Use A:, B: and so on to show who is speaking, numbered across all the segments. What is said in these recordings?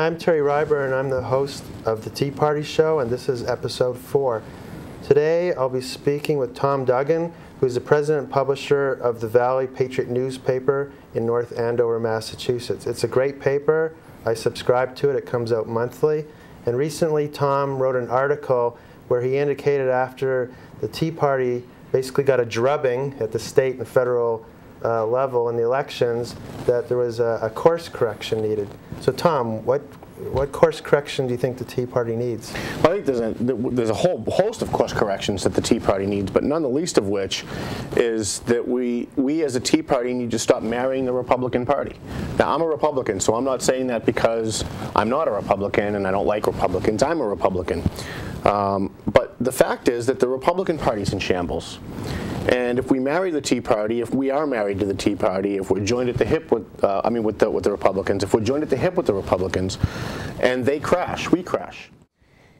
A: I'm Terry Reiber, and I'm the host of the Tea Party Show, and this is episode 4. Today, I'll be speaking with Tom Duggan, who's the president and publisher of the Valley Patriot newspaper in North Andover, Massachusetts. It's a great paper. I subscribe to it. It comes out monthly. And recently, Tom wrote an article where he indicated after the Tea Party basically got a drubbing at the state and federal level in the elections, that there was a course correction needed. So, Tom, what course correction do you think the Tea Party needs?
B: Well, I think there's a whole host of course corrections that the Tea Party needs, but none the least of which is that we as a Tea Party need to stop marrying the Republican Party. Now, I'm a Republican, so I'm not saying that because I'm not a Republican and I don't like Republicans. I'm a Republican. But the fact is that the Republican Party's in shambles. And if we marry the Tea Party, if we are married to the Tea Party, if we're joined at the hip with, with the Republicans, if we're joined at the hip with the Republicans, and they crash, we crash.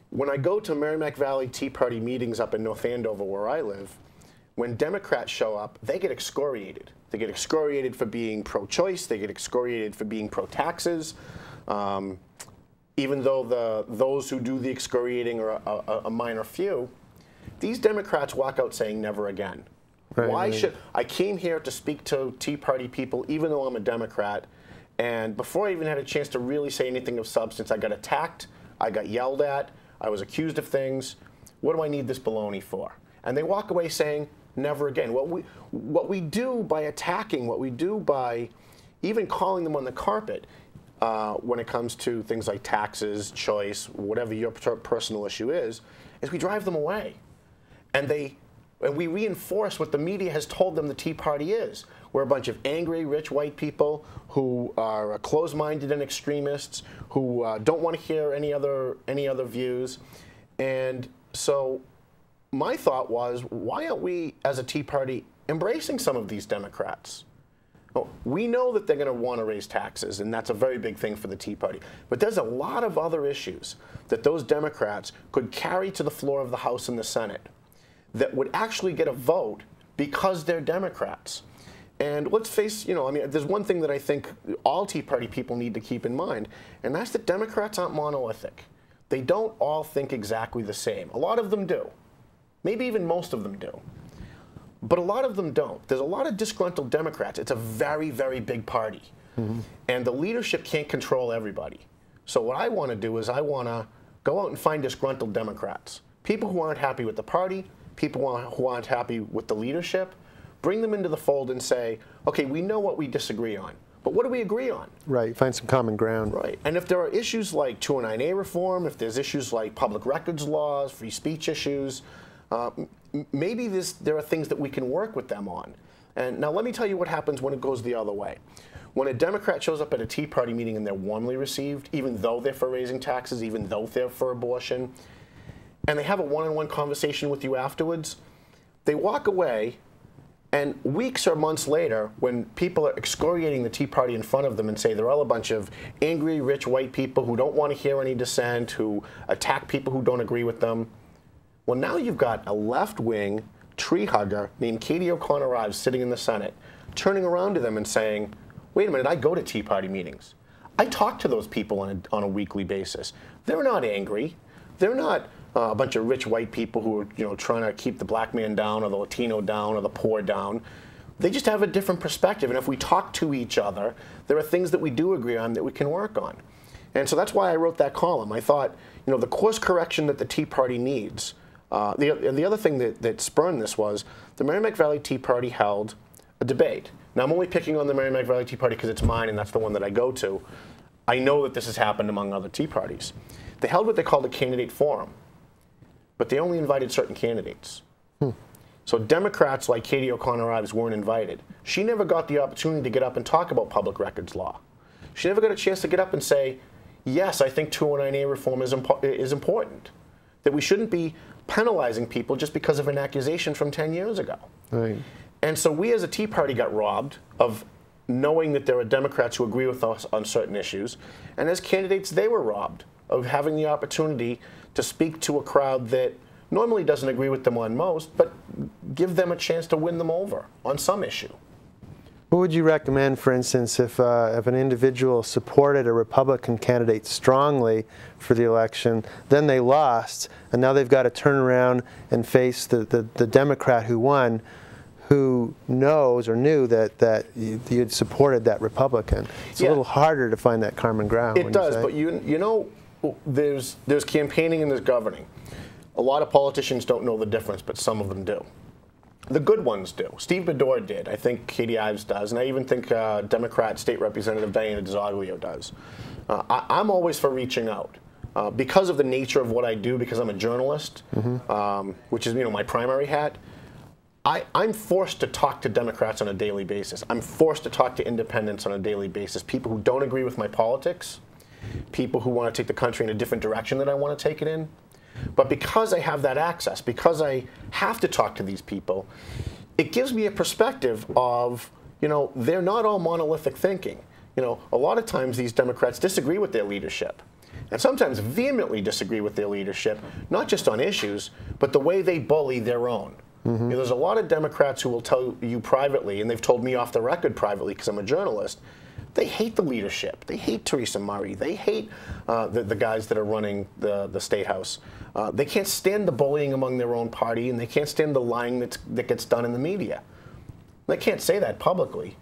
B: When I go to Merrimack Valley Tea Party meetings up in North Andover, where I live, when Democrats show up, they get excoriated. They get excoriated for being pro-choice. They get excoriated for being pro-taxes. Even though those who do the excoriating are a minor few, these Democrats walk out saying never again. Right. Why should I came here to speak to Tea Party people, even though I'm a Democrat, and before I even had a chance to really say anything of substance, I got attacked, I got yelled at, I was accused of things. What do I need this baloney for? And they walk away saying never again. What we do by attacking, what we do by even calling them on the carpet, when it comes to things like taxes, choice, whatever your personal issue is we drive them away. And we reinforce what the media has told them the Tea Party is. We're a bunch of angry, rich white people who are closed-minded and extremists, who don't want to hear any other views. And so my thought was, why aren't we, as a Tea Party, embracing some of these Democrats? Well, we know that they're going to want to raise taxes, and that's a very big thing for the Tea Party. But there's a lot of other issues that those Democrats could carry to the floor of the House and the Senate that would actually get a vote because they're Democrats. And let's face, there's one thing that I think all Tea Party people need to keep in mind, and that's that Democrats aren't monolithic. They don't all think exactly the same. A lot of them do. Maybe even most of them do. But a lot of them don't. There's a lot of disgruntled Democrats. It's a very, very big party. Mm-hmm. And the leadership can't control everybody. So what I want to do is I want to go out and find disgruntled Democrats. People who aren't happy with the party, people who aren't happy with the leadership, bring them into the fold and say, okay, we know what we disagree on, but what do we agree on? Right,
A: find some common ground.
B: Right, and if there are issues like 209A reform, if there's issues like public records laws, free speech issues, maybe there are things that we can work with them on. And now let me tell you what happens when it goes the other way. When a Democrat shows up at a Tea Party meeting and they're warmly received, even though they're for raising taxes, even though they're for abortion, and they have a one-on-one conversation with you afterwards, they walk away, and weeks or months later, when people are excoriating the Tea Party in front of them and say they're all a bunch of angry, rich white people who don't want to hear any dissent, who attack people who don't agree with them, well, now you've got a left-wing tree hugger named Katie OConnor sitting in the Senate, turning around to them and saying, wait a minute, I go to Tea Party meetings. I talk to those people on a weekly basis. They're not angry. They're not a bunch of rich white people who are trying to keep the black man down or the Latino down or the poor down. They just have a different perspective. And if we talk to each other, there are things that we do agree on that we can work on. And so that's why I wrote that column. I thought, the course correction that the Tea Party needs. The other thing that spurned this was the Merrimack Valley Tea Party held a debate. Now, I'm only picking on the Merrimack Valley Tea Party because it's mine and that's the one that I go to. I know that this has happened among other Tea Parties. They held what they called a candidate forum, but they only invited certain candidates. So Democrats like Katie OConnor weren't invited. She never got the opportunity to get up and talk about public records law. She never got a chance to get up and say, yes, I think 209A reform is important, that we shouldn't be penalizing people just because of an accusation from 10 years ago. Right. And so we as a Tea Party got robbed of knowing that there are Democrats who agree with us on certain issues, and as candidates they were robbed of having the opportunity to speak to a crowd that normally doesn't agree with them on most, but give them a chance to win them over on some issue.
A: What would you recommend, for instance, if an individual supported a Republican candidate strongly for the election, then they lost, and now they've got to turn around and face the Democrat who won, who knows or knew that you had supported that Republican? It's a little harder to find that common ground.
B: It does, but you know, there's campaigning and there's governing. A lot of politicians don't know the difference, but some of them do. The good ones do. Steve Bedore did. I think Katie Ives does, and I even think Democrat State Representative Diana DiZoglio does. I'm always for reaching out. Because of the nature of what I do, because I'm a journalist, which is my primary hat, I'm forced to talk to Democrats on a daily basis. I'm forced to talk to independents on a daily basis, people who don't agree with my politics, people who want to take the country in a different direction than I want to take it in. But because I have that access, because I have to talk to these people, it gives me a perspective of, they're not all monolithic thinking. A lot of times these Democrats disagree with their leadership, and sometimes vehemently disagree with their leadership, not just on issues, but the way they bully their own. There's a lot of Democrats who will tell you privately, and they've told me off the record privately because I'm a journalist, they hate the leadership. They hate Theresa Murray. They hate the guys that are running the State House. They can't stand the bullying among their own party, and they can't stand the lying that gets done in the media. They can't say that publicly.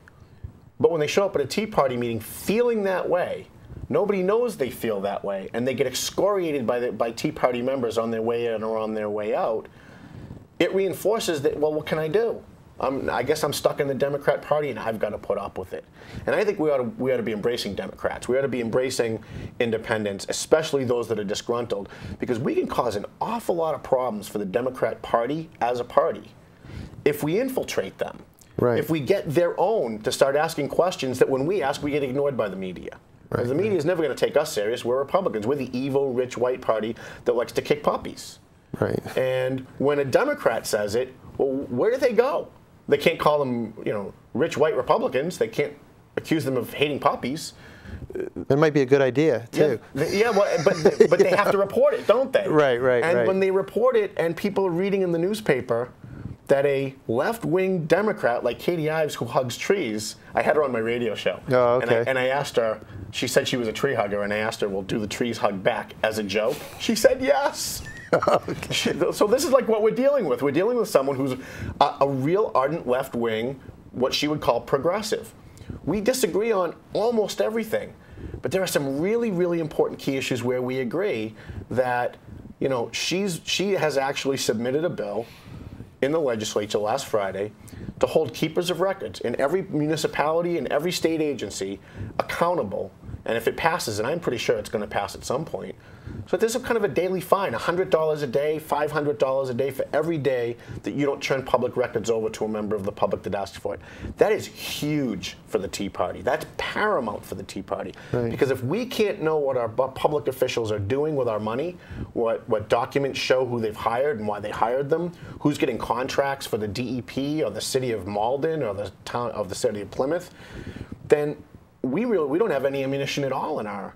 B: But when they show up at a Tea Party meeting feeling that way, nobody knows they feel that way, and they get excoriated by Tea Party members on their way in or on their way out, it reinforces that, well, what can I do? I guess I'm stuck in the Democrat Party, and I've got to put up with it. And I think we ought to be embracing Democrats. We ought to be embracing independents, especially those that are disgruntled, because we can cause an awful lot of problems for the Democrat Party as a party if we infiltrate them.
A: Right.
B: If we get their own to start asking questions that when we ask, we get ignored by the media. Right. The media is never going to take us serious. We're Republicans. We're the evil, rich, white party that likes to kick puppies.
A: Right.
B: And when a Democrat says it, well, where do they go? They can't call them, rich white Republicans. They can't accuse them of hating puppies.
A: That might be a good idea too.
B: Yeah, well, but they have to report it, don't they?
A: Right.
B: And when they report it, and people are reading in the newspaper that a left-wing Democrat like Katie Ives, who hugs trees, I had her on my radio show.
A: Oh, okay.
B: And I asked her. She said she was a tree hugger, and I asked her, "Well, do the trees hug back as a joke?" She said yes. Okay. So this is like what we're dealing with. We're dealing with someone who's a real ardent left-wing, what she would call progressive. We disagree on almost everything, but there are some really, really important key issues where we agree that, she has actually submitted a bill in the legislature last Friday to hold keepers of records in every municipality and every state agency accountable. And if it passes, and I'm pretty sure it's going to pass at some point, so there's a kind of a daily fine, $100 a day, $500 a day for every day that you don't turn public records over to a member of the public that asks for it. That is huge for the Tea Party. That's paramount for the Tea Party. Right. Because if we can't know what our public officials are doing with our money, what documents show who they've hired and why they hired them, who's getting contracts for the DEP or the city of Malden or the town of the city of Plymouth, then we don't have any ammunition at all in our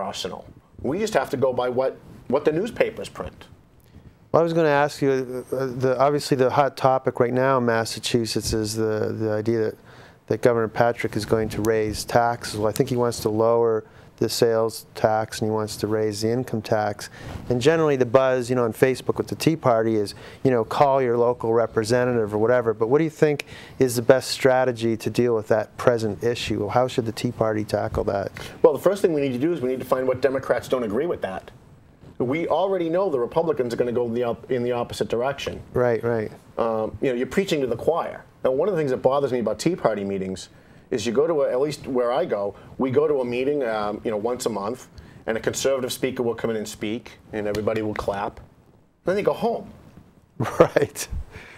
B: arsenal. We just have to go by what the newspapers print.
A: Well, I was going to ask you, obviously the hot topic right now in Massachusetts is the idea that Governor Patrick is going to raise taxes. Well, I think he wants to lower the sales tax and he wants to raise the income tax. And generally the buzz, on Facebook with the Tea Party is, call your local representative or whatever. But what do you think is the best strategy to deal with that present issue? How should the Tea Party tackle that?
B: Well, the first thing we need to do is we need to find what Democrats don't agree with that. We already know the Republicans are going to go in the opposite direction.
A: Right.
B: You're preaching to the choir. Now, one of the things that bothers me about Tea Party meetings is you go to, at least where I go, we go to a meeting, once a month, and a conservative speaker will come in and speak, and everybody will clap. Then they go home.
A: Right.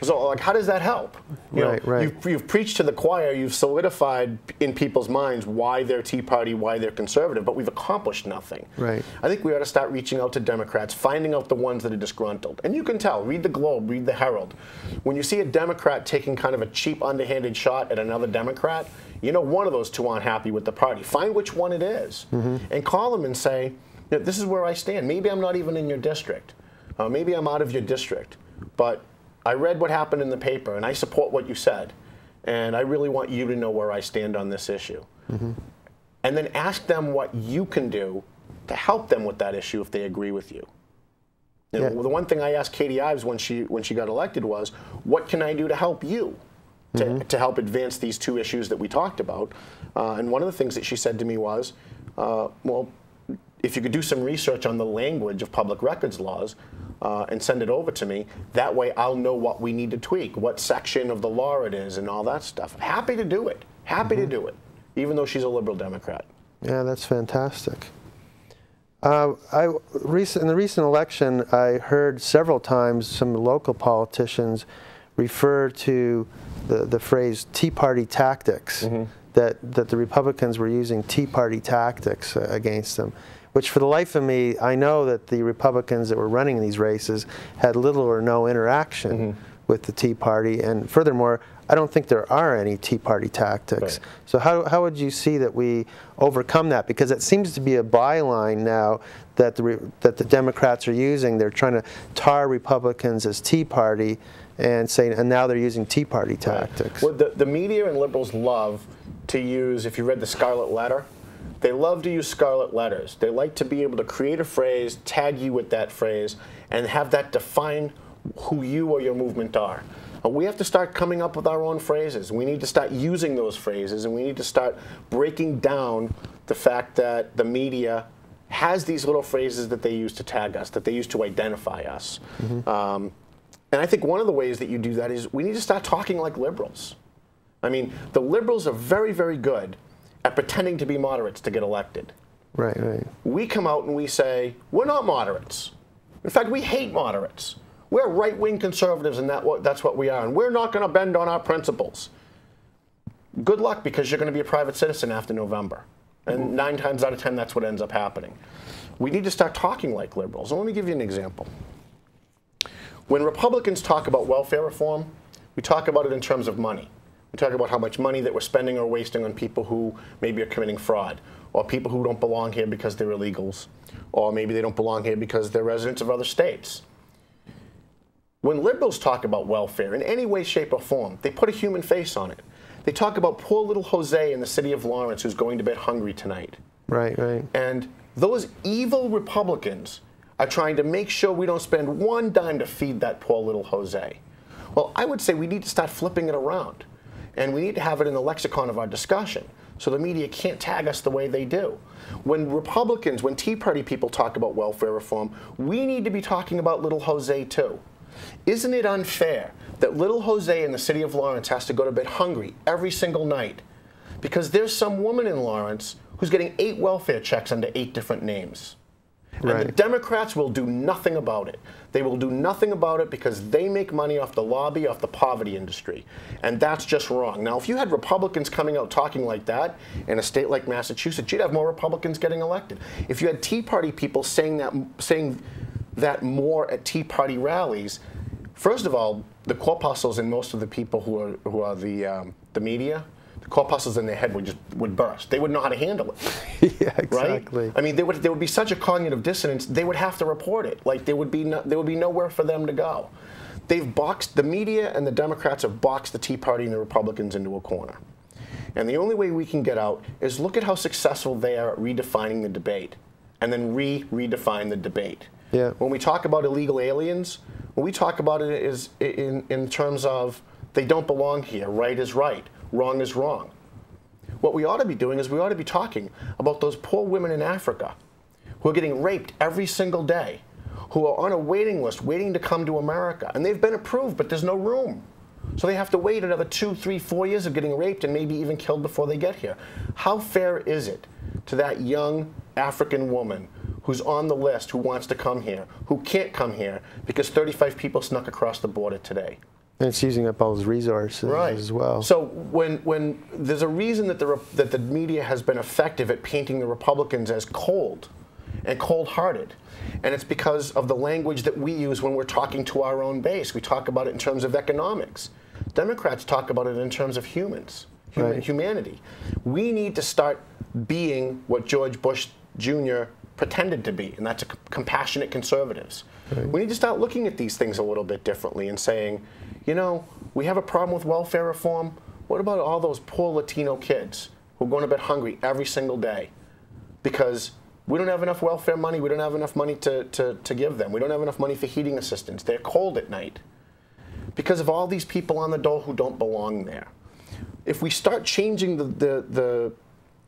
B: So, how does that help?
A: Right.
B: You've preached to the choir. You've solidified in people's minds why they're Tea Party, why they're conservative, but we've accomplished nothing.
A: Right.
B: I think we ought to start reaching out to Democrats, finding out the ones that are disgruntled. And you can tell. Read the Globe, read the Herald. When you see a Democrat taking kind of a cheap, underhanded shot at another Democrat, one of those two aren't happy with the party. Find which one it is, and call them and say, this is where I stand. Maybe I'm not even in your district. Maybe I'm out of your district, but I read what happened in the paper, and I support what you said. and I really want you to know where I stand on this issue. And then ask them what you can do to help them with that issue if they agree with you. You know, the one thing I asked Katie Ives when she got elected was, what can I do to help you to help advance these two issues that we talked about? And one of the things that she said to me was, well, if you could do some research on the language of public records laws and send it over to me, that way I'll know what we need to tweak, what section of the law it is and all that stuff. Happy to do it. Happy to do it, even though she's a liberal Democrat.
A: Yeah, that's fantastic. In the recent election, I heard several times some local politicians refer to the phrase Tea Party tactics, that the Republicans were using Tea Party tactics against them, which for the life of me, I know that the Republicans that were running these races had little or no interaction with the Tea Party, and furthermore, I don't think there are any Tea Party tactics.
B: Right.
A: So how would you see that we overcome that? Because it seems to be a byline now that the Democrats are using. They're trying to tar Republicans as Tea Party and now they're using Tea Party tactics.
B: Right. Well, the media and liberals love to use, if you read the Scarlet Letter, they love to use scarlet letters. They like to be able to create a phrase, tag you with that phrase, and have that define who you or your movement are. We have to start coming up with our own phrases. We need to start using those phrases, and we need to start breaking down the fact that the media has these little phrases that they use to tag us, that they use to identify us. And I think one of the ways that you do that is we need to start talking like liberals. I mean, the liberals are very, very good at pretending to be moderates to get elected.
A: Right, right.
B: We come out and we say, we're not moderates. In fact, we hate moderates. We're right-wing conservatives, and that's what we are, and we're not going to bend on our principles. Good luck, because you're going to be a private citizen after November. And 9 times out of 10, that's what ends up happening. We need to start talking like liberals. And let me give you an example. When Republicans talk about welfare reform, we talk about it in terms of money. We talk about how much money that we're spending or wasting on people who maybe are committing fraud, or people who don't belong here because they're illegals, or maybe they don't belong here because they're residents of other states. When liberals talk about welfare in any way, shape, or form, they put a human face on it. They talk about poor little Jose in the city of Lawrence who's going to bed hungry tonight.
A: Right, right.
B: And those evil Republicans are trying to make sure we don't spend one dime to feed that poor little Jose. Well, I would say we need to start flipping it around. And we need to have it in the lexicon of our discussion, so the media can't tag us the way they do. When Republicans, when Tea Party people talk about welfare reform, we need to be talking about little Jose too. Isn't it unfair that little Jose in the city of Lawrence has to go to bed hungry every single night because there's some woman in Lawrence who's getting 8 welfare checks under 8 different names?
A: Right.
B: And the Democrats will do nothing about it. They will do nothing about it because they make money off the lobby, off the poverty industry. And that's just wrong. Now, if you had Republicans coming out talking like that in a state like Massachusetts, you'd have more Republicans getting elected. If you had Tea Party people saying that more at Tea Party rallies, first of all, the corpuscles in most of the people who are the media, the corpuscles in their head would burst. They wouldn't know how to handle it.
A: Yeah, exactly.
B: Right? I mean, there would be such a cognitive dissonance. They would have to report it. Like there would be nowhere for them to go. They've boxed the media, and the Democrats have boxed the Tea Party and the Republicans into a corner. And the only way we can get out is look at how successful they are at redefining the debate, and then redefine the debate.
A: Yeah.
B: When we talk about illegal aliens, when we talk about it is in terms of they don't belong here. Right is right. Wrong is wrong. What we ought to be doing is we ought to be talking about those poor women in Africa who are getting raped every single day, who are on a waiting list waiting to come to America. And they've been approved, but there's no room. So they have to wait another 2, 3, 4 years of getting raped and maybe even killed before they get here. How fair is it to that young African woman who's on the list, who wants to come here, who can't come here because 35 people snuck across the border today?
A: And it's using up all those resources as well.
B: So when there's a reason that the media has been effective at painting the Republicans as cold and cold-hearted, and it's because of the language that we use when we're talking to our own base. We talk about it in terms of economics. Democrats talk about it in terms of humanity. We need to start being what George Bush Jr. pretended to be, and that's compassionate conservatives. Right. We need to start looking at these things a little bit differently and saying, you know, we have a problem with welfare reform. What about all those poor Latino kids who are going to bed hungry every single day because we don't have enough welfare money, we don't have enough money to give them, we don't have enough money for heating assistance, they're cold at night because of all these people on the dole who don't belong there. If we start changing the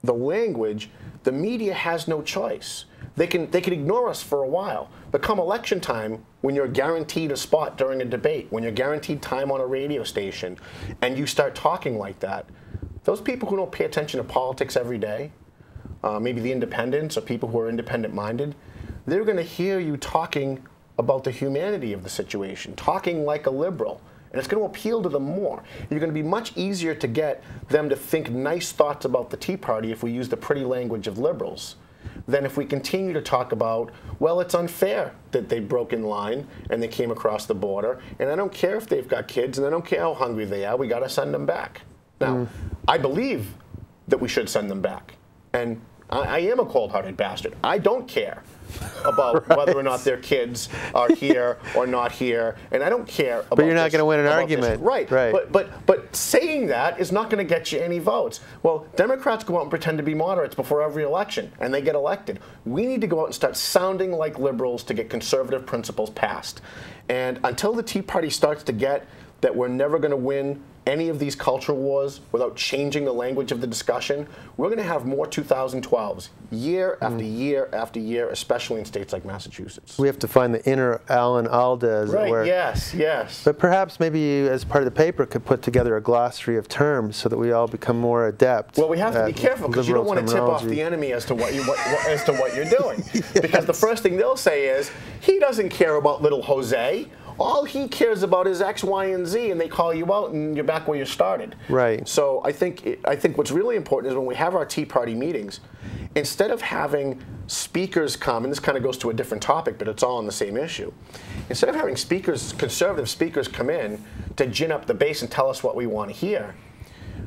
B: language, the media has no choice. They can ignore us for a while, but come election time, when you're guaranteed a spot during a debate, when you're guaranteed time on a radio station, and you start talking like that, those people who don't pay attention to politics every day, maybe the independents or people who are independent-minded, they're going to hear you talking about the humanity of the situation, talking like a liberal. And it's going to appeal to them more. You're going to be much easier to get them to think nice thoughts about the Tea Party if we use the pretty language of liberals than if we continue to talk about, well, it's unfair that they broke in line and they came across the border, and I don't care if they've got kids, and I don't care how hungry they are, we got to send them back. Now, I believe that we should send them back. And I am a cold-hearted bastard. I don't care about whether or not their kids are here or not here, and I don't care about.
A: But you're not going to win an argument,
B: right? But saying that is not going to get you any votes. Well, Democrats go out and pretend to be moderates before every election, and they get elected. We need to go out and start sounding like liberals to get conservative principles passed. And until the Tea Party starts to get that we're never going to win any of these cultural wars without changing the language of the discussion, we're going to have more 2012s year after year after year, especially in states like Massachusetts.
A: We have to find the inner Alan Alda, as it were.
B: Yes, yes.
A: But perhaps maybe you, as part of the paper, could put together a glossary of terms so that we all become more adept.
B: Well, we have to be careful because you don't want to tip off the enemy as to what you're doing. Yes. Because the first thing they'll say is, he doesn't care about little Jose. All he cares about is X, Y, and Z, and they call you out, and you're back where you started.
A: Right.
B: So I think what's really important is when we have our Tea Party meetings, instead of having speakers come, and this kind of goes to a different topic, but it's all on the same issue. Instead of having speakers, conservative speakers, come in to gin up the base and tell us what we want to hear,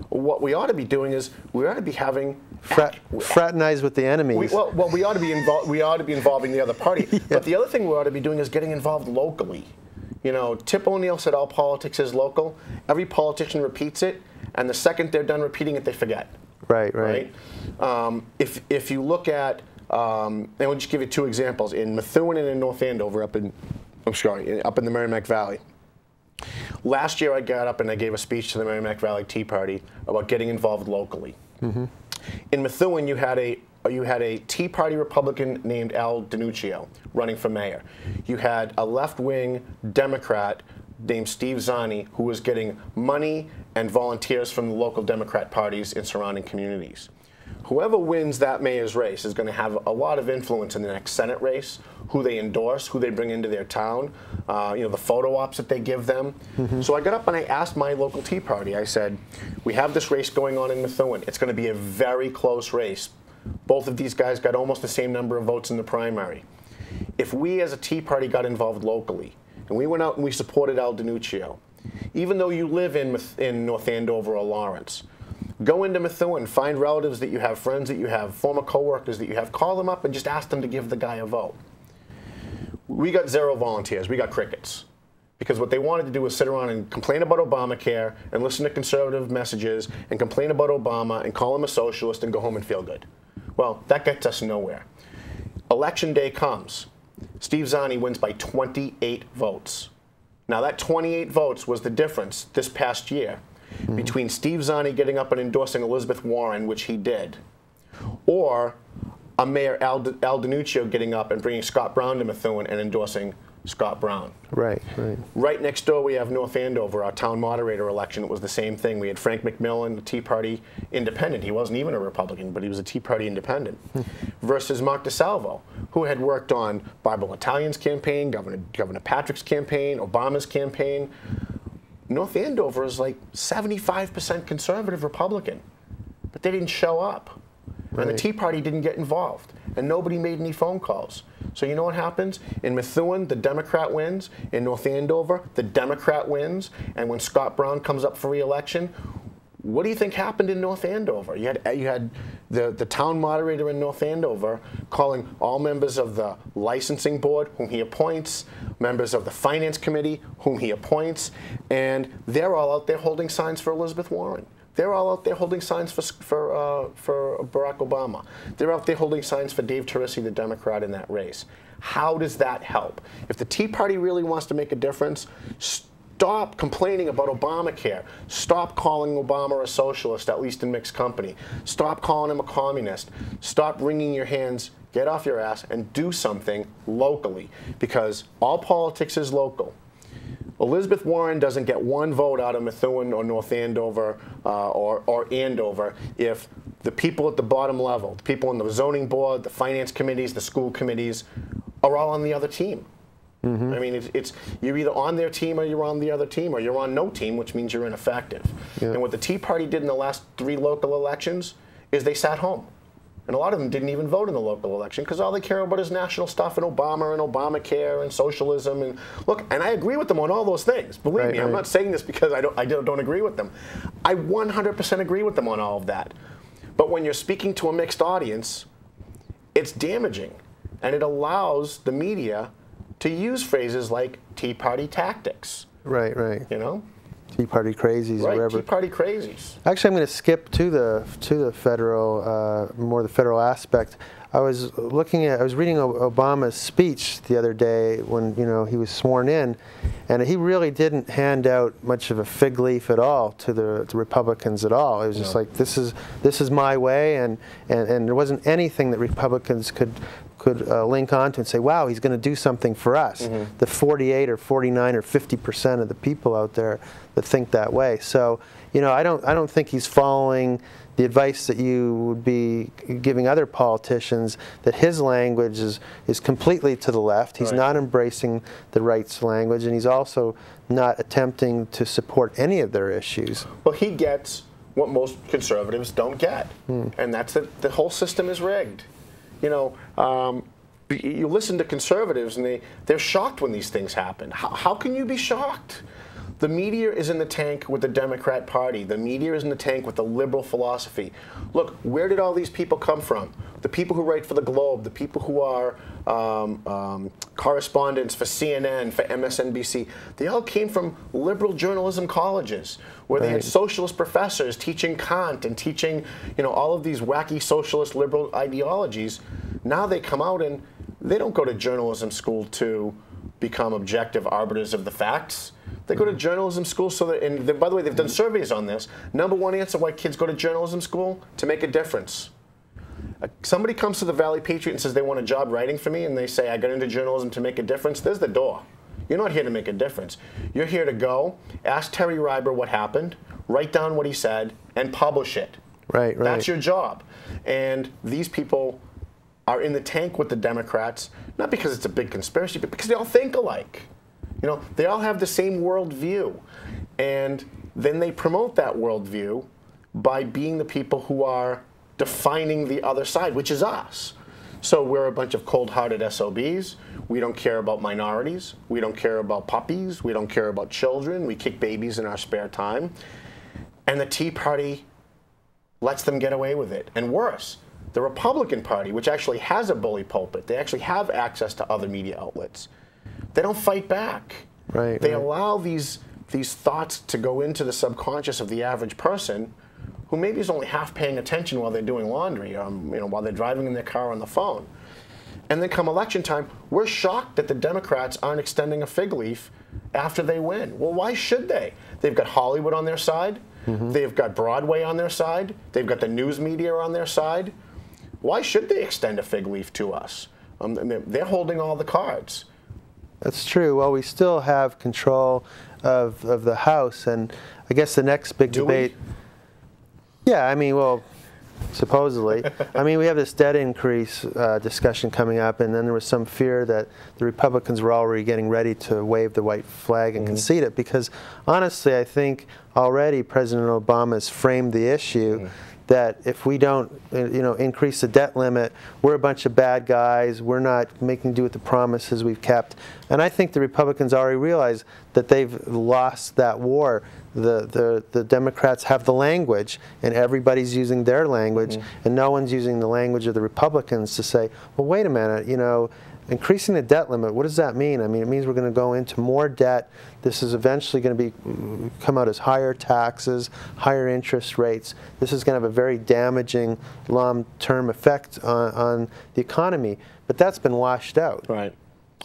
B: what we ought to be doing is we ought to be having
A: fraternize with the enemies.
B: We ought to be involved. We ought to be involving the other party. Yeah. But the other thing we ought to be doing is getting involved locally. You know, Tip O'Neill said all politics is local. Every politician repeats it, and the second they're done repeating it, they forget.
A: Right.
B: If you look at, and we'll just give you two examples in Methuen and in North Andover, up in the Merrimack Valley. Last year, I got up and I gave a speech to the Merrimack Valley Tea Party about getting involved locally. In Methuen, you had a Tea Party Republican named Al DiNuccio running for mayor. You had a left-wing Democrat named Steve Zani who was getting money and volunteers from the local Democrat parties in surrounding communities. Whoever wins that mayor's race is going to have a lot of influence in the next Senate race, who they endorse, who they bring into their town, the photo ops that they give them. So I got up and I asked my local Tea Party, I said, we have this race going on in Methuen. It's going to be a very close race. Both of these guys got almost the same number of votes in the primary. If we as a Tea Party got involved locally, and we went out and we supported Al DiNuccio, even though you live in North Andover or Lawrence, go into Methuen, find relatives that you have, friends that you have, former coworkers that you have, call them up and just ask them to give the guy a vote. We got 0 volunteers. We got crickets. Because what they wanted to do was sit around and complain about Obamacare and listen to conservative messages and complain about Obama and call him a socialist and go home and feel good. Well, that gets us nowhere. Election day comes. Steve Zani wins by 28 votes. Now that 28 votes was the difference this past year between Steve Zani getting up and endorsing Elizabeth Warren, which he did, or a Mayor Al DiNuccio getting up and bringing Scott Brown to Methuen and endorsing Scott Brown. Right next door we have North Andover, our town moderator election. It was the same thing. We had Frank McMillan, the Tea Party independent. He wasn't even a Republican, but he was a Tea Party independent. Versus Mark DeSalvo, who had worked on Barbara Italian's campaign, Governor Patrick's campaign, Obama's campaign. North Andover is like 75% conservative Republican, but they didn't show up. And the Tea Party didn't get involved, and nobody made any phone calls. So you know what happens? In Methuen, the Democrat wins. In North Andover, the Democrat wins. And when Scott Brown comes up for re-election, what do you think happened in North Andover? You had the town moderator in North Andover calling all members of the licensing board, whom he appoints, members of the finance committee, whom he appoints, and they're all out there holding signs for Elizabeth Warren. They're all out there holding signs for Barack Obama. They're out there holding signs for Dave Turisi, the Democrat in that race. How does that help? If the Tea Party really wants to make a difference, stop complaining about Obamacare. Stop calling Obama a socialist, at least in mixed company. Stop calling him a communist. Stop wringing your hands, get off your ass, and do something locally, because all politics is local. Elizabeth Warren doesn't get one vote out of Methuen or North Andover or Andover if the people at the bottom level, the people on the zoning board, the finance committees, the school committees, are all on the other team. Mm-hmm. I mean, you're either on their team or you're on the other team, or you're on no team, which means you're ineffective. Yeah. And what the Tea Party did in the last 3 local elections is they sat home. And a lot of them didn't even vote in the local election because all they care about is national stuff and Obama and Obamacare and socialism. And look, and I agree with them on all those things. Believe me, I'm not saying this because I don't agree with them. I 100% agree with them on all of that. But when you're speaking to a mixed audience, it's damaging. And it allows the media to use phrases like Tea Party tactics. Right. You know?
A: Tea Party crazies, or whatever.
B: Tea Party crazies.
A: Actually, I'm going to skip to the federal, more the federal aspect. I was reading Obama's speech the other day when he was sworn in, and he really didn't hand out much of a fig leaf at all to the Republicans at all. It was just like, this is my way, and there wasn't anything that Republicans could link on to and say, wow, he's going to do something for us. Mm-hmm. The 48 or 49 or 50% of the people out there that think that way. So, I don't think he's following the advice that you would be giving other politicians, that his language is completely to the left. He's not embracing the right's language, and he's also not attempting to support any of their issues.
B: Well, he gets what most conservatives don't get, and that's that the whole system is rigged. You listen to conservatives and they're shocked when these things happen. How can you be shocked? The media is in the tank with the Democrat Party. The media is in the tank with the liberal philosophy. Look, where did all these people come from? The people who write for the Globe, the people who are correspondents for CNN, for MSNBC, they all came from liberal journalism colleges where they had socialist professors teaching Kant and teaching, all of these wacky socialist liberal ideologies. Now they come out and they don't go to journalism school to become objective arbiters of the facts. They go to journalism school so that, and by the way, they've done surveys on this. #1 answer why kids go to journalism school: to make a difference. Somebody comes to the Valley Patriot and says they want a job writing for me, and they say, I got into journalism to make a difference. There's the door. You're not here to make a difference. You're here to go, ask Terry Reiber what happened, write down what he said, and publish it.
A: Right.
B: That's your job. And these people are in the tank with the Democrats, not because it's a big conspiracy, but because they all think alike. They all have the same worldview. And then they promote that worldview by being the people who are defining the other side, which is us. So we're a bunch of cold-hearted SOBs. We don't care about minorities. We don't care about puppies. We don't care about children. We kick babies in our spare time. And the Tea Party lets them get away with it. And worse, the Republican Party, which actually has a bully pulpit, they actually have access to other media outlets. They don't fight back. They allow these thoughts to go into the subconscious of the average person, who maybe is only half paying attention while they're doing laundry, while they're driving in their car on the phone. And then come election time, we're shocked that the Democrats aren't extending a fig leaf after they win. Well, why should they? They've got Hollywood on their side. They've got Broadway on their side. They've got the news media on their side. Why should they extend a fig leaf to us? They're holding all the cards.
A: That's true. Well, we still have control of the House, and I guess the next big debate. Yeah, I mean, well, supposedly. I mean, we have this debt increase discussion coming up, and then there was some fear that the Republicans were already getting ready to wave the white flag and concede it, because honestly, I think already President Obama has framed the issue that if we don't, increase the debt limit, we're a bunch of bad guys. We're not making do with the promises we've kept. And I think the Republicans already realize that they've lost that war. The Democrats have the language, and everybody's using their language, and no one's using the language of the Republicans to say, well, wait a minute, increasing the debt limit, what does that mean? I mean, it means we're going to go into more debt. This is eventually going to come out as higher taxes, higher interest rates. This is going to have a very damaging long-term effect on the economy. But that's been washed out.
B: Right.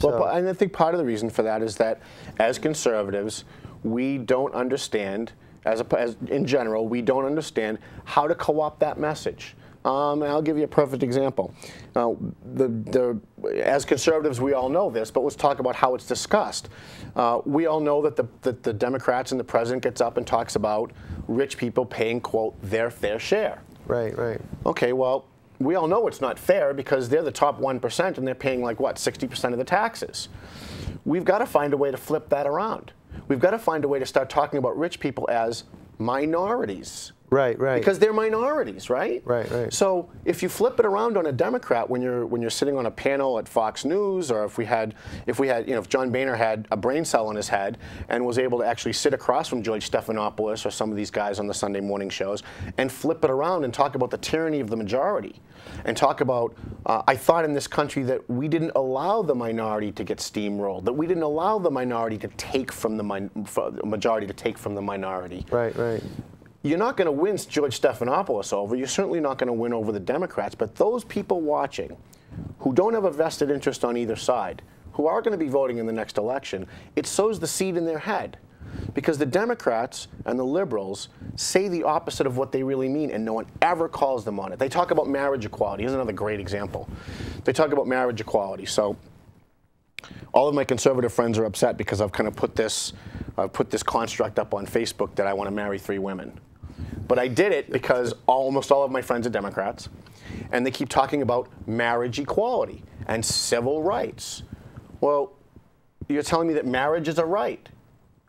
A: So,
B: Well, and I think part of the reason for that is that as conservatives, we don't understand, as in general, we don't understand how to co-opt that message. And I'll give you a perfect example. As conservatives, we all know this, but let's talk about how it's discussed. We all know that the Democrats and the president gets up and talks about rich people paying, quote, their fair share.
A: right, right.
B: Okay, well, we all know it's not fair because they're the top 1% and they're paying like, what, 60% of the taxes. We've got to find a way to flip that around. We've got to find a way to start talking about rich people as minorities.
A: Right, right.
B: Because they're minorities, right?
A: Right, right.
B: So if you flip it around on a Democrat when you're sitting on a panel at Fox News, or if John Boehner had a brain cell in his head and was able to actually sit across from George Stephanopoulos or some of these guys on the Sunday morning shows and flip it around and talk about the tyranny of the majority, and talk about I thought in this country that we didn't allow the minority to get steamrolled, that we didn't allow the minority to take from the majority to take from the minority.
A: Right, right.
B: You're not going to win George Stephanopoulos over. You're certainly not going to win over the Democrats. But those people watching who don't have a vested interest on either side, who are going to be voting in the next election, it sows the seed in their head. Because the Democrats and the liberals say the opposite of what they really mean, and no one ever calls them on it. They talk about marriage equality. Here's another great example. They talk about marriage equality. So all of my conservative friends are upset because I've kind of put this construct up on Facebook that I want to marry 3 women. But I did it because almost all of my friends are Democrats, and they keep talking about marriage equality and civil rights. Well, you're telling me that marriage is a right.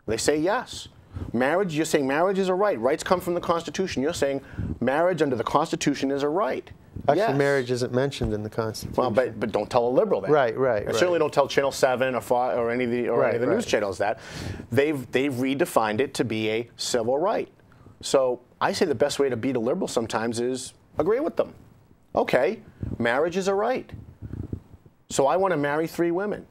B: They say yes. Marriage, you're saying marriage is a right. Rights come from the Constitution. You're saying marriage under the Constitution is a right.
A: Actually,
B: yes.
A: Marriage isn't mentioned in the Constitution.
B: Well, but don't tell a liberal that.
A: Right, right,
B: And
A: right.
B: certainly don't tell Channel 7 or any of the news channels that. They've redefined it to be a civil right. So I say the best way to beat a liberal sometimes is agree with them. Okay, marriage is a right. So I want to marry 3 women.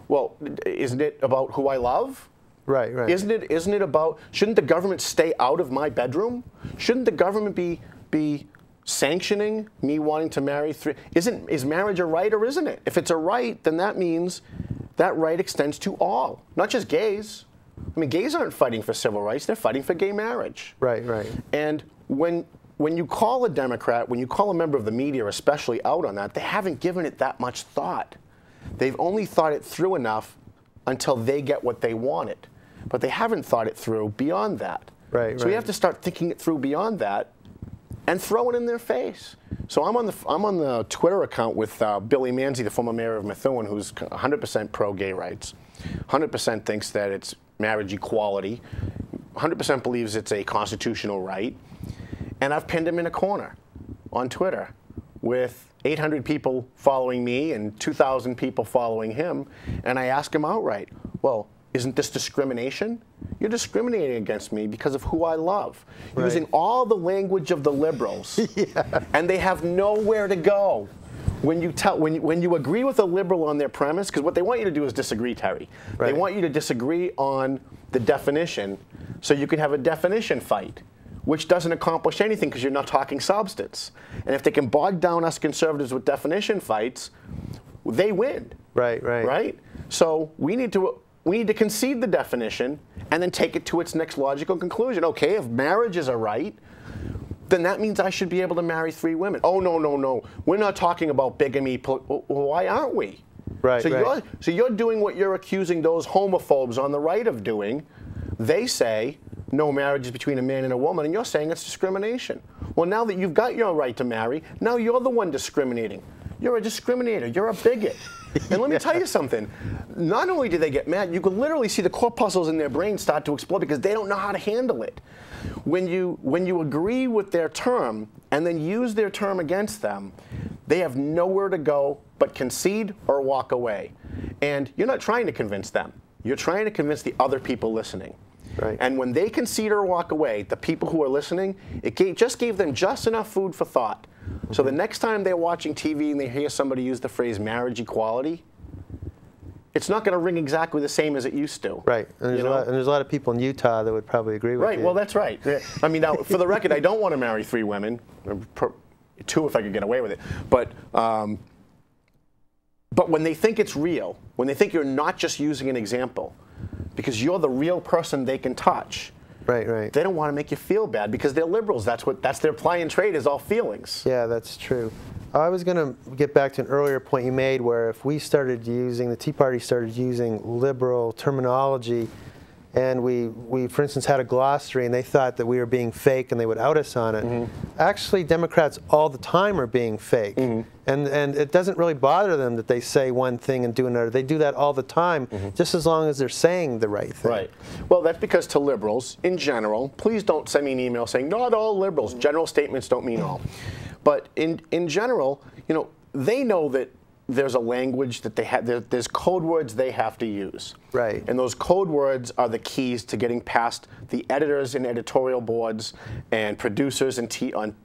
B: Well, isn't it about who I love?
A: Right, right.
B: Isn't it about, shouldn't the government stay out of my bedroom? Shouldn't the government be sanctioning me wanting to marry 3? Is marriage a right or isn't it? If it's a right, then that means that right extends to all, not just gays. I mean, gays aren't fighting for civil rights, they're fighting for gay marriage.
A: Right, right.
B: And when you call a Democrat, when you call a member of the media especially out on that, they haven't given it that much thought. They've only thought it through enough until they get what they wanted. But they haven't thought it through beyond that.
A: Right,
B: so we have to start thinking it through beyond that and throw it in their face. So I'm on the Twitter account with Billy Manzi, the former mayor of Methuen, who's 100% pro-gay rights, 100% thinks that it's marriage equality, 100% believes it's a constitutional right, and I've pinned him in a corner on Twitter with 800 people following me and 2,000 people following him, and I ask him outright, well, isn't this discrimination? You're discriminating against me because of who I love,
A: right.
B: Using all the language of the liberals, yeah. And they have nowhere to go. When you agree with a liberal on their premise, because what they want you to do is disagree, Terry.
A: Right.
B: They want you to disagree on the definition so you can have a definition fight, which doesn't accomplish anything because you're not talking substance. And if they can bog down us conservatives with definition fights, they win.
A: Right, right.
B: Right? So we need to concede the definition and then take it to its next logical conclusion. Okay, if marriage is a right, then that means I should be able to marry 3 women. Oh, no, no, no. We're not talking about bigamy. Why aren't we?
A: Right,
B: so you're doing what you're accusing those homophobes on the right of doing. They say no marriage is between a man and a woman, and you're saying it's discrimination. Well, now that you've got your right to marry, now you're the one discriminating. You're a discriminator. You're a bigot. And let me tell you something. Not only do they get mad, you can literally see the corpuscles in their brain start to explode because they don't know how to handle it. When you agree with their term and then use their term against them, they have nowhere to go but concede or walk away. And you're not trying to convince them. You're trying to convince the other people listening.
A: Right.
B: And when they concede or walk away, the people who are listening, just gave them just enough food for thought So the next time they're watching TV and they hear somebody use the phrase marriage equality, it's not going to ring exactly the same as it used to.
A: Right, and there's a lot of people in Utah that would probably agree with you.
B: Right, well, that's right. I mean, now, for the record, I don't want to marry 3 women, 2 if I could get away with it. But when they think it's real, when they think you're not just using an example, because you're the real person they can touch,
A: right.
B: They don't want to make you feel bad because they're liberals. That's their ply and trade is all feelings.
A: Yeah, that's true. I was going to get back to an earlier point you made where if we started using, the Tea Party started using liberal terminology, and we for instance, had a glossary and they thought that we were being fake and they would out us on it. Actually, Democrats all the time are being fake. And it doesn't really bother them that they say one thing and do another. They do that all the time, just as long as they're saying the right thing.
B: Right. Well, that's because to liberals, in general, please don't send me an email saying, not all liberals. General statements don't mean all. But in general, they know that there's a language that they have, there's code words they have to use.
A: Right.
B: And those code words are the keys to getting past the editors and editorial boards and producers and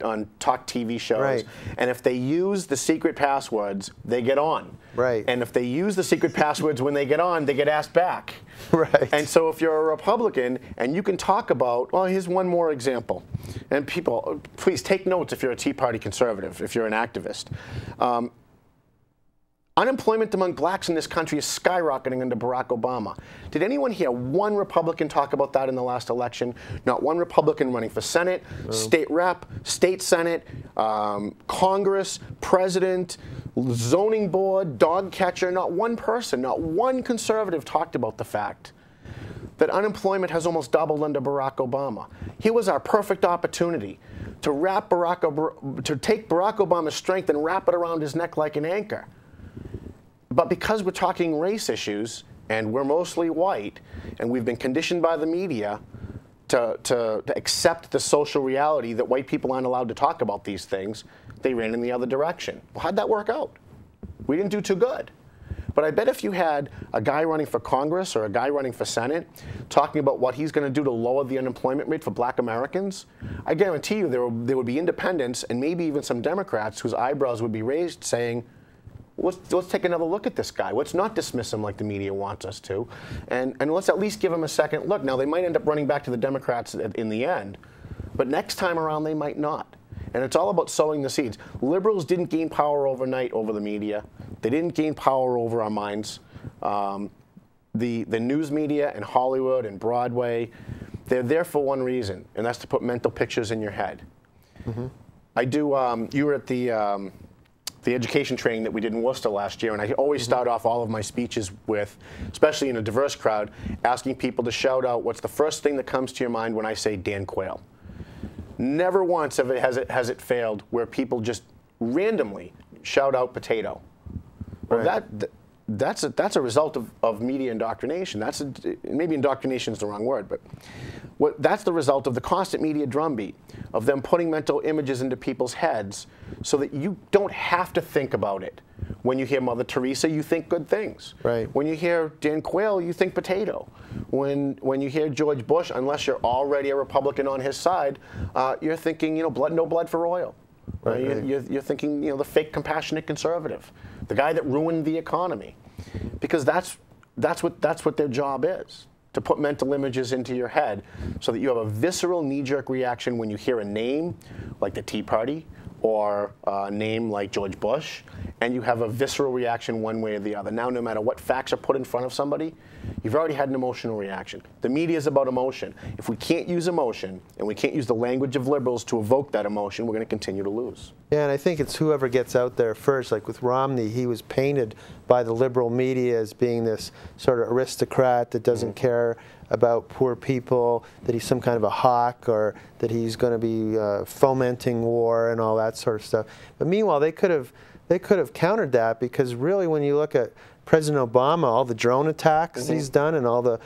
B: on talk TV shows.
A: Right.
B: And if they use the secret passwords, they get on.
A: Right.
B: And if they use the secret passwords when they get on, they get asked back.
A: Right.
B: And so if you're a Republican and you can talk about, well, here's one more example. And people, please take notes if you're a Tea Party conservative, if you're an activist. Unemployment among blacks in this country is skyrocketing under Barack Obama. Did anyone hear one Republican talk about that in the last election? Not one Republican running for Senate, state rep, state Senate, Congress, president, zoning board, dog catcher, not one person, not one conservative talked about the fact that unemployment has almost doubled under Barack Obama. Here was our perfect opportunity to take Barack Obama's strength and wrap it around his neck like an anchor. But because we're talking race issues, and we're mostly white, and we've been conditioned by the media to accept the social reality that white people aren't allowed to talk about these things, they ran in the other direction. Well, how'd that work out? We didn't do too good. But I bet if you had a guy running for Congress or a guy running for Senate talking about what he's going to do to lower the unemployment rate for black Americans, I guarantee you there would be independents and maybe even some Democrats whose eyebrows would be raised saying, let's take another look at this guy. Let's not dismiss him like the media wants us to. And let's at least give him a second look. Now, they might end up running back to the Democrats in the end, but next time around they might not. And it's all about sowing the seeds. Liberals didn't gain power overnight over the media. They didn't gain power over our minds. The news media and Hollywood and Broadway, they're there for one reason, and that's to put mental pictures in your head. You were at the education training that we did in Worcester last year, and I always start off all of my speeches with, especially in a diverse crowd, asking people to shout out what's the first thing that comes to your mind when I say Dan Quayle. Never once has it failed where people just randomly shout out potato. Well,
A: Right.
B: that's a result of media indoctrination. Maybe indoctrination is the wrong word, but that's the result of the constant media drumbeat, of them putting mental images into people's heads so that you don't have to think about it. When you hear Mother Teresa, you think good things.
A: Right.
B: When you hear Dan Quayle, you think potato. When you hear George Bush, unless you're already a Republican on his side, you're thinking, no blood for oil.
A: Right.
B: You're thinking, the fake compassionate conservative, the guy that ruined the economy, because that's what their job is, to put mental images into your head so that you have a visceral knee-jerk reaction when you hear a name like the Tea Party or a name like George Bush, and you have a visceral reaction one way or the other. Now, no matter what facts are put in front of somebody, you've already had an emotional reaction. The media is about emotion. If we can't use emotion, and we can't use the language of liberals to evoke that emotion, we're going to continue to lose.
A: Yeah, and I think it's whoever gets out there first. Like with Romney, he was painted by the liberal media as being this sort of aristocrat that doesn't care about poor people, that he's some kind of a hawk, or that he's going to be fomenting war and all that sort of stuff. But meanwhile, they could have countered that, because really, when you look at President Obama, all the drone attacks he's done, and all the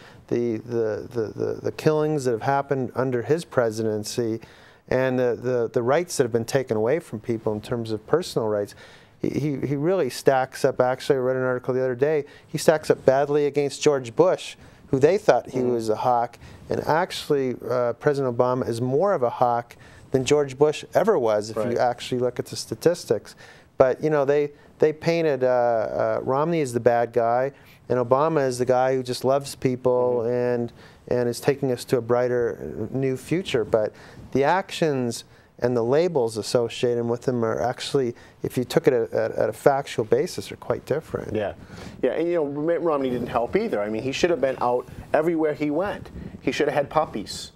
A: killings that have happened under his presidency, and the rights that have been taken away from people in terms of personal rights, he really stacks up. Actually, I read an article the other day. He stacks up badly against George Bush, who they thought he was a hawk, and actually President Obama is more of a hawk than George Bush ever was, if you actually look at the statistics. But you know, they painted Romney as the bad guy, and Obama as the guy who just loves people and is taking us to a brighter new future. But the actions and the labels associated with them are actually, if you took it at a factual basis, are quite different.
B: Yeah, yeah, and you know, Mitt Romney didn't help either. I mean, he should have been out everywhere he went. He should have had puppies.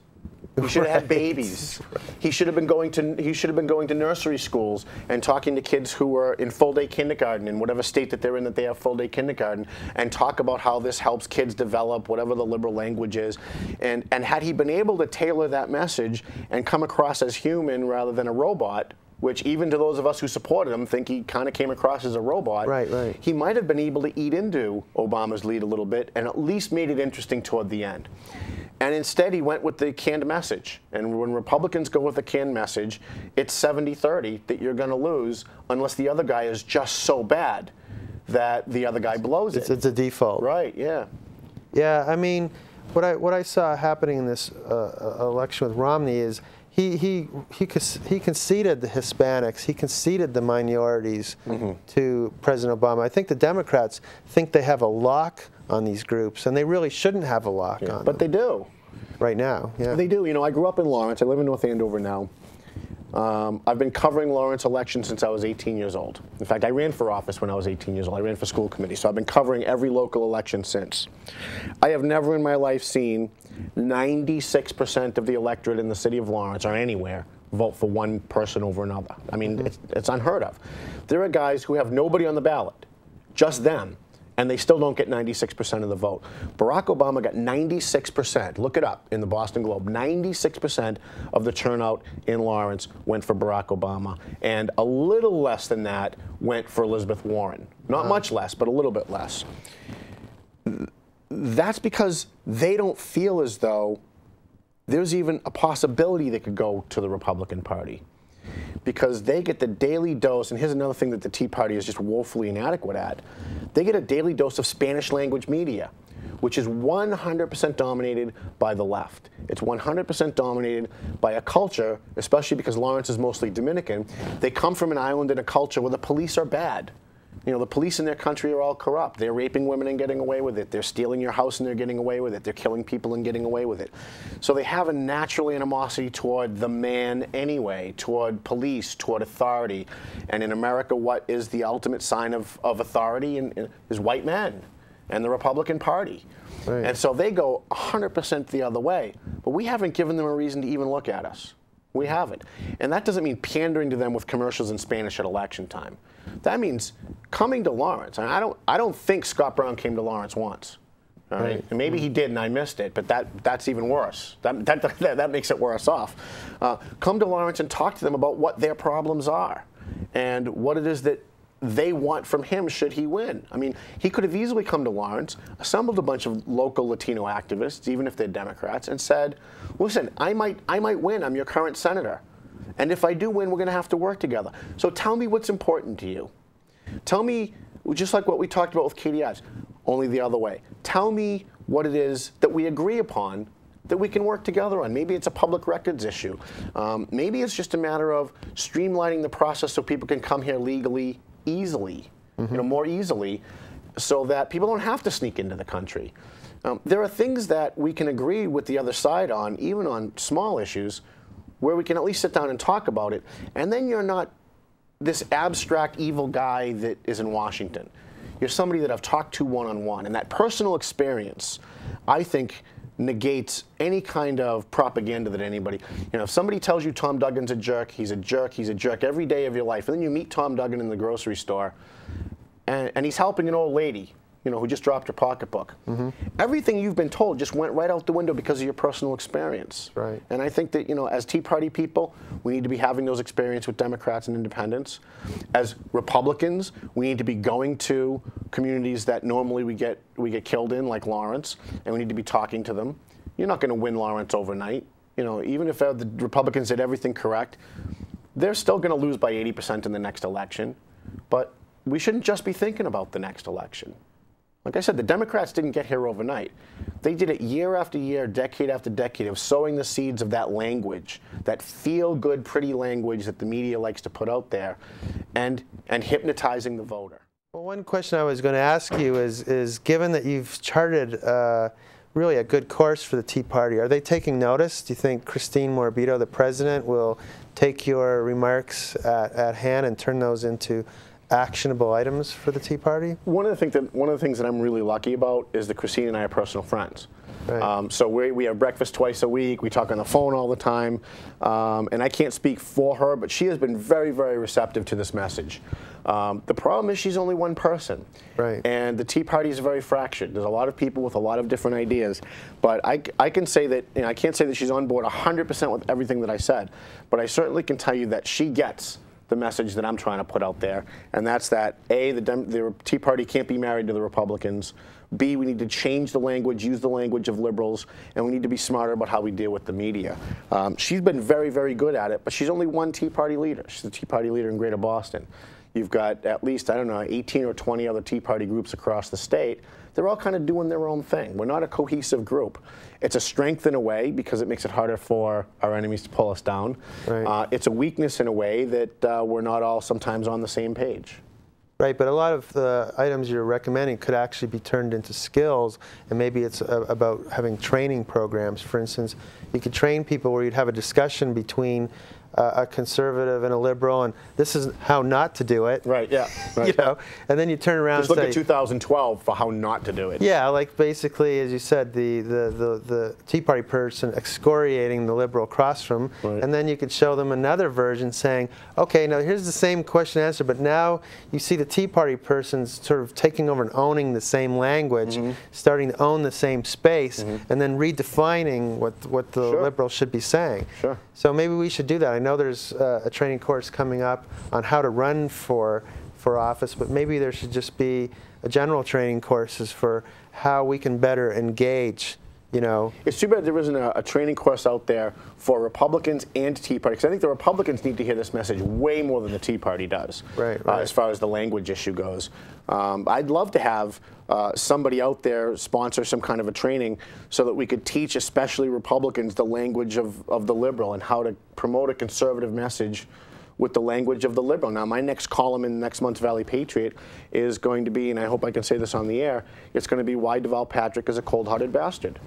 B: He should have had babies. He should have been going to nursery schools and talking to kids who were in full-day kindergarten in whatever state that they're in that they have full-day kindergarten, and talk about how this helps kids develop whatever the liberal language is. And had he been able to tailor that message and come across as human rather than a robot, which even to those of us who supported him think he kind of came across as a robot, he might have been able to eat into Obama's lead a little bit and at least made it interesting toward the end. And instead, he went with the canned message. And when Republicans go with a canned message, it's 70-30 that you're going to lose unless the other guy is just so bad that the other guy blows it.
A: It's a default.
B: Right, yeah.
A: Yeah, I mean, what I saw happening in this election with Romney is he conceded the Hispanics, he conceded the minorities to President Obama. I think the Democrats think they have a lock on these groups, and they really shouldn't have a lock on them.
B: But they do.
A: Right now, yeah.
B: They do. You know, I grew up in Lawrence. I live in North Andover now. I've been covering Lawrence elections since I was 18 years old. In fact, I ran for office when I was 18 years old. I ran for school committee, so I've been covering every local election since. I have never in my life seen 96% of the electorate in the city of Lawrence or anywhere vote for one person over another. I mean, it's unheard of. There are guys who have nobody on the ballot, just them, and they still don't get 96% of the vote. Barack Obama got 96%. Look it up in the Boston Globe. 96% of the turnout in Lawrence went for Barack Obama, and a little less than that went for Elizabeth Warren. Not much less, but a little bit less. That's because they don't feel as though there's even a possibility they could go to the Republican Party, because they get the daily dose, and here's another thing that the Tea Party is just woefully inadequate at. They get a daily dose of Spanish language media, which is 100% dominated by the left. It's 100% dominated by a culture, especially because Lawrence is mostly Dominican. They come from an island and a culture where the police are bad. You know, the police in their country are all corrupt. They're raping women and getting away with it. They're stealing your house and they're getting away with it. They're killing people and getting away with it. So they have a natural animosity toward the man anyway, toward police, toward authority. And in America, what is the ultimate sign of authority is white men and the Republican Party. Right. And so they go 100% the other way. But we haven't given them a reason to even look at us. We haven't. And that doesn't mean pandering to them with commercials in Spanish at election time. That means coming to Lawrence. And I don't think Scott Brown came to Lawrence once. All right? And maybe he did and I missed it, but that's even worse. That makes it worse off. Come to Lawrence and talk to them about what their problems are and what it is that they want from him should he win. I mean, he could have easily come to Lawrence, assembled a bunch of local Latino activists, even if they're Democrats, and said, listen, I might win. I'm your current senator. And if I do win, we're going to have to work together. So tell me what's important to you. Tell me, just like what we talked about with Katie Ives, only the other way. Tell me what it is that we agree upon that we can work together on. Maybe it's a public records issue. Maybe it's just a matter of streamlining the process so people can come here legally, easily, you know, more easily, so that people don't have to sneak into the country. There are things that we can agree with the other side on, even on small issues, where we can at least sit down and talk about it. And then you're not this abstract evil guy that is in Washington. You're somebody that I've talked to one-on-one. And that personal experience, I think, negates any kind of propaganda that anybody, you know, if somebody tells you Tom Duggan's a jerk, he's a jerk every day of your life, and then you meet Tom Duggan in the grocery store, and he's helping an old lady, you know, who just dropped her pocketbook. Everything you've been told just went right out the window because of your personal experience. Right. And I think that, you know, as Tea Party people, we need to be having those experiences with Democrats and independents. As Republicans, we need to be going to communities that normally we get killed in, like Lawrence, and we need to be talking to them. You're not going to win Lawrence overnight. You know, even if the Republicans did everything correct, they're still going to lose by 80% in the next election. But we shouldn't just be thinking about the next election. Like I said, the Democrats didn't get here overnight. They did it year after year, decade after decade of sowing the seeds of that language, that feel-good, pretty language that the media likes to put out there, and hypnotizing the voter.
A: Well, one question I was going to ask you is given that you've charted really a good course for the Tea Party, are they taking notice? Do you think Christine Morabito, the president, will take your remarks at hand and turn those into actionable items for the Tea Party?
B: One of the things that I'm really lucky about is that Christine and I are personal friends.
A: Right.
B: So we have breakfast twice a week. We talk on the phone all the time. And I can't speak for her, but she has been very, very receptive to this message. The problem is she's only one person.
A: Right.
B: And the Tea Party is very fractured. There's a lot of people with a lot of different ideas. But I can say that, I can't say that she's on board 100% with everything that I said, but I certainly can tell you that she gets the message that I'm trying to put out there, and that's that A, the Tea Party can't be married to the Republicans. B, we need to change the language, use the language of liberals, and we need to be smarter about how we deal with the media. She's been very, very good at it, but she's only one Tea Party leader. She's the Tea Party leader in Greater Boston. You've got at least, I don't know, 18 or 20 other Tea Party groups across the state. They're all kind of doing their own thing. We're not a cohesive group. It's a strength in a way because it makes it harder for our enemies to pull us down. Right. It's a weakness in a way that we're not all sometimes on the same page.
A: Right, but a lot of the items you're recommending could actually be turned into skills, and maybe it's about having training programs. For instance, you could train people where you'd have a discussion between a conservative and a liberal, and this is how not to do it.
B: Right, yeah. Right.
A: You know, and then you turn around
B: and say... Just look at 2012 for how not to do it.
A: Yeah, like basically, as you said, the Tea Party person excoriating the liberal across from, right. And then you could show them another version saying, okay, now here's the same question and answer, but now you see the Tea Party person's sort of taking over and owning the same language, mm-hmm. starting to own the same space, mm-hmm. and then redefining what the
B: sure.
A: liberals should be saying.
B: Sure.
A: So maybe we should do that. I know there's a training course coming up on how to run for office, but maybe there should just be a general training courses for how we can better engage, you know.
B: It's too bad there isn't a training course out there for Republicans and Tea Party, because I think the Republicans need to hear this message way more than the Tea Party does,
A: right.
B: As far as the language issue goes. I'd love to have somebody out there sponsor some kind of a training so that we could teach, especially Republicans, the language of the liberal and how to promote a conservative message with the language of the liberal. Now, my next column in next month's Valley Patriot is going to be, and I hope I can say this on the air, it's going to be why Deval Patrick is a cold-hearted bastard.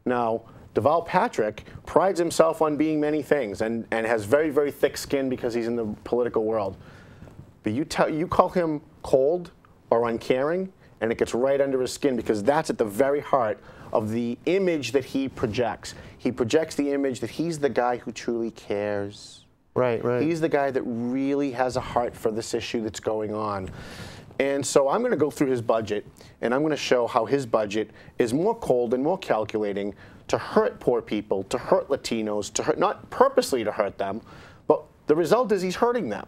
B: Now, Deval Patrick prides himself on being many things and has very, very thick skin because he's in the political world. But you call him cold or uncaring, and it gets right under his skin because that's at the very heart of the image that he projects. He projects the image that he's the guy who truly cares.
A: Right, right.
B: He's the guy that really has a heart for this issue that's going on. And so I'm going to go through his budget, and I'm going to show how his budget is more cold and more calculating to hurt poor people, to hurt Latinos, to hurt, not purposely to hurt them, but the result is he's hurting them.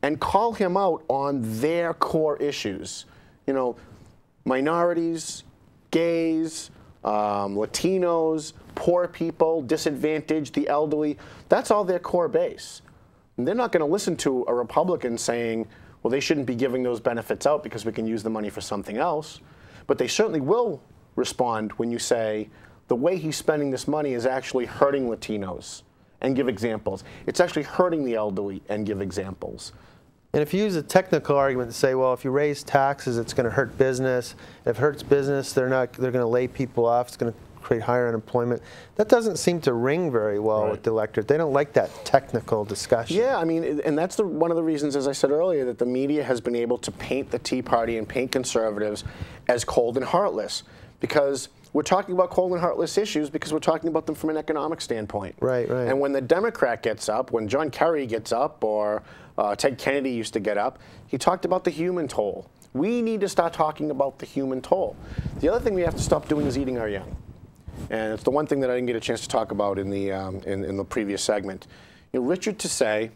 B: And call him out on their core issues. You know, minorities, gays, Latinos, poor people, disadvantaged, the elderly, that's all their core base. And they're not going to listen to a Republican saying, well, they shouldn't be giving those benefits out because we can use the money for something else. But they certainly will respond when you say, the way he's spending this money is actually hurting Latinos, and give examples. It's actually hurting the elderly, and give examples.
A: And if you use a technical argument to say, well, if you raise taxes, it's going to hurt business. If it hurts business, they're going to lay people off. It's going to create higher unemployment. That doesn't seem to ring very well right. with the electorate. They don't like that technical discussion.
B: Yeah, I mean, and that's one of the reasons, as I said earlier, that the media has been able to paint the Tea Party and paint conservatives as cold and heartless, because we're talking about cold and heartless issues because we're talking about them from an economic standpoint.
A: Right, right.
B: And when the Democrat gets up, when John Kerry gets up, or Ted Kennedy used to get up, he talked about the human toll. We need to start talking about the human toll. The other thing we have to stop doing is eating our young. And it's the one thing that I didn't get a chance to talk about in the previous segment. You know, Richard Tassay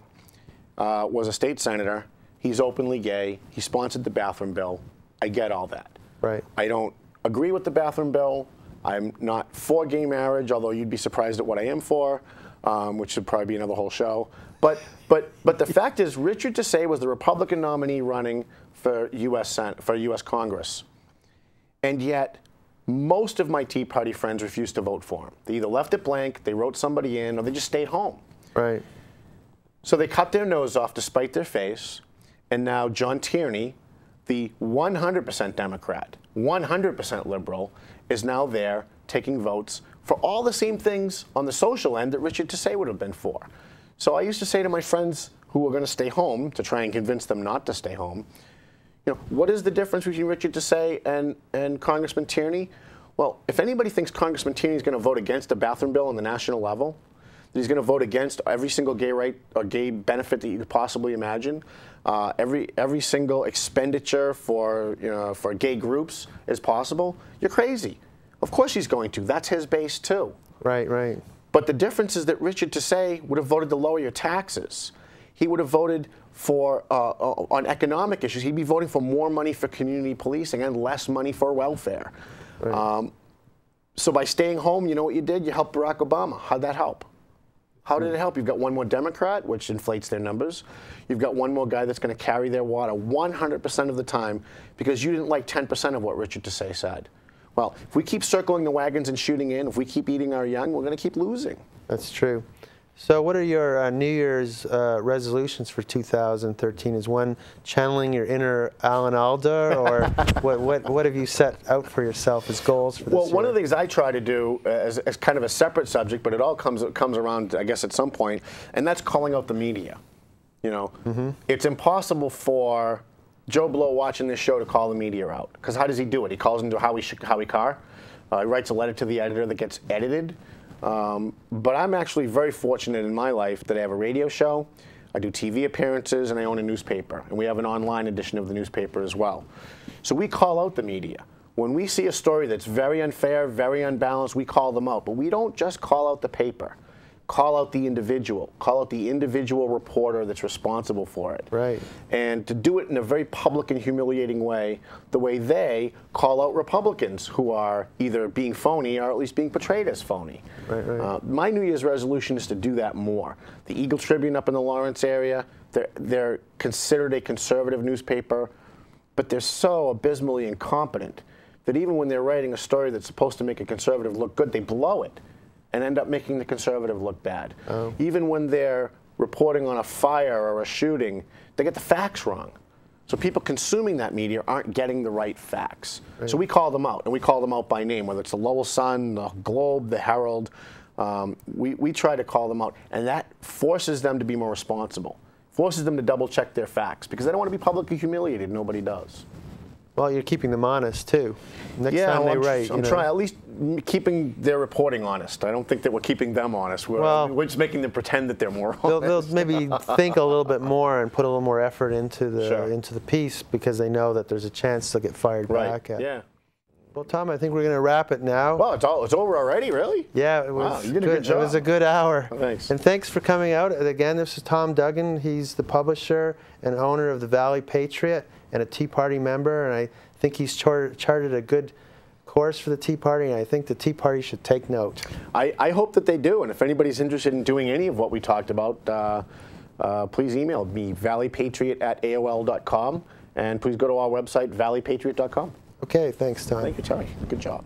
B: was a state senator. He's openly gay. He sponsored the bathroom bill. I get all that.
A: Right.
B: I don't agree with the bathroom bill. I'm not for gay marriage, although you'd be surprised at what I am for, which should probably be another whole show. But the fact is, Richard Tassay was the Republican nominee running for U.S. Congress. And yet, most of my Tea Party friends refused to vote for him. They either left it blank, they wrote somebody in, or they just stayed home.
A: Right.
B: So they cut their nose off to spite their face, and now John Tierney, the 100% Democrat, 100% liberal, is now there taking votes for all the same things on the social end that Richard Tassay would have been for. So I used to say to my friends who were going to stay home, to try and convince them not to stay home, you know, what is the difference between Richard Tassay and Congressman Tierney? Well, if anybody thinks Congressman Tierney is going to vote against a bathroom bill on the national level, that he's going to vote against every single gay right or gay benefit that you could possibly imagine, every single expenditure for for gay groups is possible, you're crazy. Of course he's going to. That's his base too.
A: Right, right.
B: But the difference is that Richard Tassay would have voted to lower your taxes. He would have voted for on economic issues. He'd be voting for more money for community policing and less money for welfare. Right. So by staying home, you know what you did? You helped Barack Obama. How'd that help? How did it help? You've got one more Democrat, which inflates their numbers. You've got one more guy that's going to carry their water 100% of the time because you didn't like 10% of what Richard Tassay said. Well, if we keep circling the wagons and shooting in, if we keep eating our young, we're going to keep losing.
A: That's true. So what are your New Year's resolutions for 2013? Is one channeling your inner Alan Alda, or what have you set out for yourself as goals for this year?
B: Well, one of the things I try to do as kind of a separate subject, but it all comes around, I guess, at some point, and that's calling out the media. You know, it's impossible for Joe Blow watching this show to call the media out, because how does he do it? He calls into Howie Carr. He writes a letter to the editor that gets edited. But I'm actually very fortunate in my life that I have a radio show, I do TV appearances, and I own a newspaper. And we have an online edition of the newspaper as well. So we call out the media. When we see a story that's very unfair, very unbalanced, we call them out. But we don't just call out the paper. Call out the individual. Call out the individual reporter that's responsible for it.
A: Right.
B: And to do it in a very public and humiliating way, the way they call out Republicans who are either being phony or at least being portrayed as phony.
A: Right, right.
B: My New Year's resolution is to do that more. The Eagle Tribune up in the Lawrence area, they're considered a conservative newspaper, but they're so abysmally incompetent that even when they're writing a story that's supposed to make a conservative look good, they blow it and end up making the conservative look bad. Oh. Even when they're reporting on a fire or a shooting, they get the facts wrong. So people consuming that media aren't getting the right facts. Right. So we call them out, and we call them out by name, whether it's the Lowell Sun, the Globe, the Herald. We try to call them out, and that forces them to be more responsible, forces them to double-check their facts, because they don't want to be publicly humiliated. Nobody does.
A: Well, you're keeping them honest, too. Next time they write,
B: I'm trying, at least keeping their reporting honest. I don't think that we're keeping them honest. We're just making them pretend that they're more honest.
A: They'll maybe think a little bit more and put a little more effort into the piece, because they know that there's a chance they'll get fired back at.
B: Yeah.
A: Well, Tom, I think we're going to wrap it now.
B: Well, it's over already, really?
A: Yeah, it was.
B: Wow, you did a good job.
A: It was a good hour.
B: Oh, thanks.
A: And thanks for coming out. Again, this is Tom Duggan. He's the publisher and owner of the Valley Patriot and a Tea Party member, and I think he's charted a good course for the Tea Party, and I think the Tea Party should take note.
B: I hope that they do, and if anybody's interested in doing any of what we talked about, please email me, valleypatriot@aol.com, and please go to our website, valleypatriot.com.
A: Okay, thanks, Tom.
B: Thank you, Terry. Good job.